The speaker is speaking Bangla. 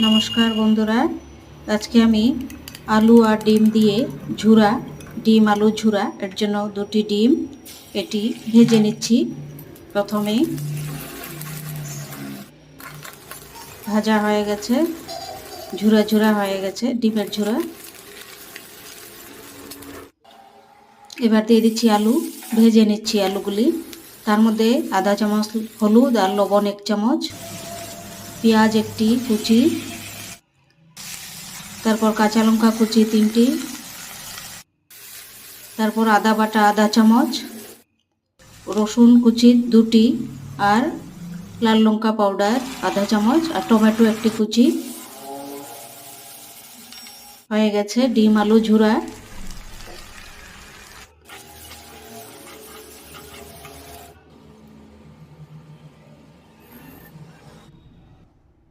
নমস্কার বন্ধুরা, আজকে আমি আলু আর ডিম দিয়ে ঝুরা ডিম আলু ঝুরা এর জন্য দুটি ডিম এটি ভেজে নিচ্ছি। প্রথমে ভাজা হয়ে গেছে, ঝুরা ঝুরা হয়ে গেছে ডিমের ঝুরা। এবার দিয়ে দিচ্ছি আলু, ভেজে নিচ্ছি আলুগুলি। তার মধ্যে আধা চামচ হলুদ আর লবণ 1 চামচ, পেঁয়াজ একটি কুচি, তারপর কাঁচা লঙ্কা কুচি 3টি, তারপর আদা বাটা আধা চামচ, রসুন কুচি 2টি, আর লাল লঙ্কা পাউডার আধা চামচ, আর টমেটো একটি কুচি। হয়ে গেছে ডিম আলু ঝুরা